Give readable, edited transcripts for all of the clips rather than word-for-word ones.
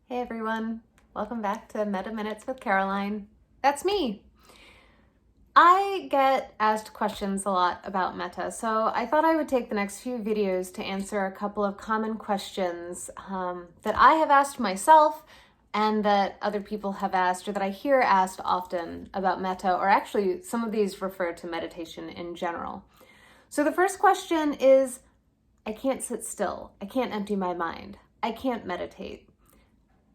Hey everyone, welcome back to Metta Minutes with Caroline. That's me. I get asked questions a lot about Metta, so I thought I would take the next few videos to answer a couple of common questions that I have asked myself and that other people have asked, or that I hear asked often about Metta, or actually some of these refer to meditation in general. So the first question is, I can't sit still. I can't empty my mind. I can't meditate.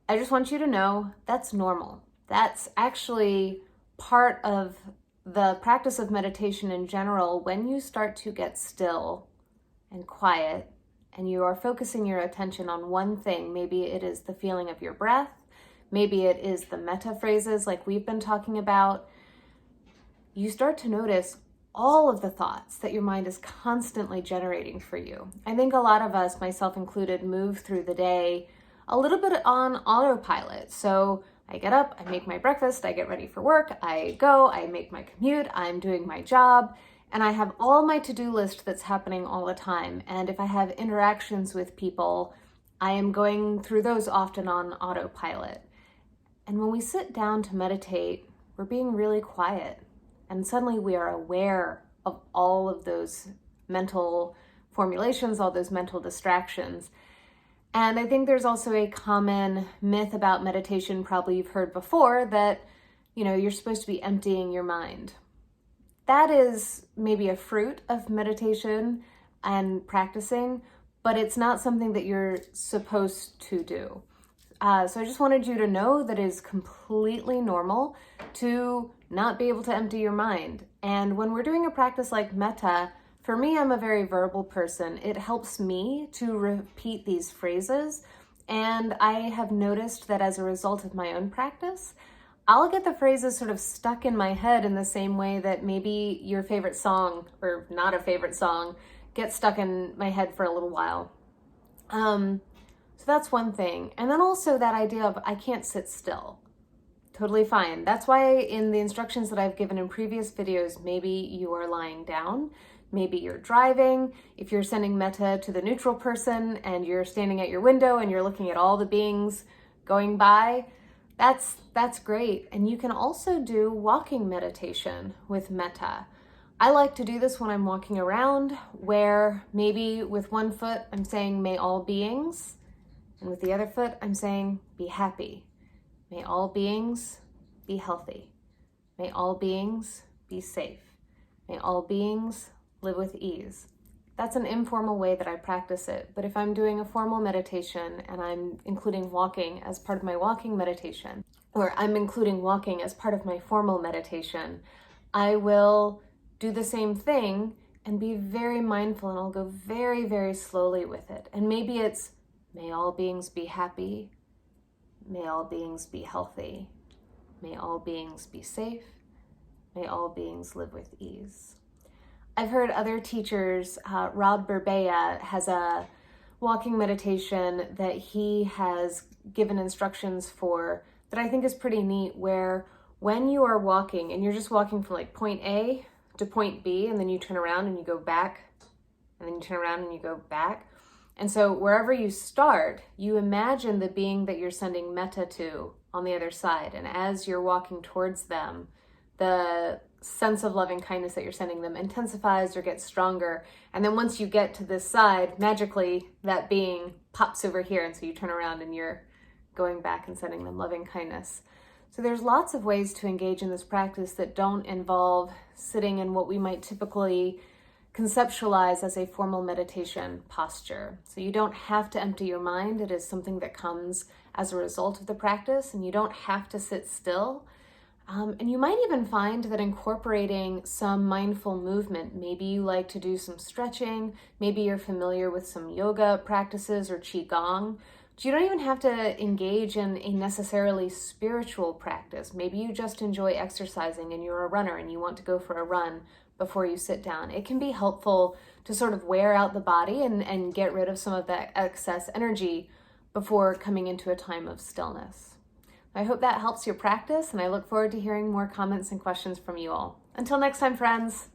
I just want you to know that's normal. That's actually part of the practice of meditation in general. When you start to get still and quiet and you are focusing your attention on one thing, maybe it is the feeling of your breath, maybe it is the metta phrases like we've been talking about, you start to notice all of the thoughts that your mind is constantly generating for you. I think a lot of us, myself included, move through the day a little bit on autopilot. So I get up, I make my breakfast, I get ready for work, I go, I make my commute, I'm doing my job, and I have all my to-do list that's happening all the time. And if I have interactions with people, I am going through those often on autopilot. And when we sit down to meditate, we're being really quiet. And suddenly we are aware of all of those mental formulations, all those mental distractions. And I think there's also a common myth about meditation, probably you've heard before, that, you're supposed to be emptying your mind. That is maybe a fruit of meditation and practicing, but it's not something that you're supposed to do. So I just wanted you to know that it is completely normal to not be able to empty your mind. And when we're doing a practice like Metta, for me, I'm a very verbal person. It helps me to repeat these phrases. And I have noticed that as a result of my own practice, I'll get the phrases sort of stuck in my head in the same way that maybe your favorite song, or not a favorite song, gets stuck in my head for a little while. So that's one thing. And then also that idea of I can't sit still. Totally fine. That's why in the instructions that I've given in previous videos, maybe you are lying down, maybe you're driving. If you're sending metta to the neutral person and you're standing at your window and you're looking at all the beings going by, that's great. And you can also do walking meditation with metta. I like to do this when I'm walking around, where maybe with one foot I'm saying may all beings, and with the other foot I'm saying be happy. May all beings be healthy. May all beings be safe. May all beings live with ease. That's an informal way that I practice it. But if I'm doing a formal meditation and I'm including walking as part of my walking meditation, or I'm including walking as part of my formal meditation, I will do the same thing and be very mindful, and I'll go very, very slowly with it. And maybe it's may all beings be happy. May all beings be healthy. May all beings be safe. May all beings live with ease. I've heard other teachers, Rob Berbea has a walking meditation that he has given instructions for that I think is pretty neat, where when you are walking and you're just walking from like point A to point B, and then you turn around and you go back, and then you turn around and you go back. And so wherever you start, you imagine the being that you're sending metta to on the other side. And as you're walking towards them, the sense of loving kindness that you're sending them intensifies or gets stronger. And then once you get to this side, magically that being pops over here. And so you turn around and you're going back and sending them loving kindness. So there's lots of ways to engage in this practice that don't involve sitting in what we might typically conceptualize as a formal meditation posture. So you don't have to empty your mind. It is something that comes as a result of the practice, and you don't have to sit still. And you might even find that incorporating some mindful movement, maybe you like to do some stretching, maybe you're familiar with some yoga practices or qigong, but you don't even have to engage in a necessarily spiritual practice. Maybe you just enjoy exercising and you're a runner and you want to go for a run before you sit down. It can be helpful to sort of wear out the body and get rid of some of that excess energy before coming into a time of stillness. I hope that helps your practice, and I look forward to hearing more comments and questions from you all. Until next time, friends.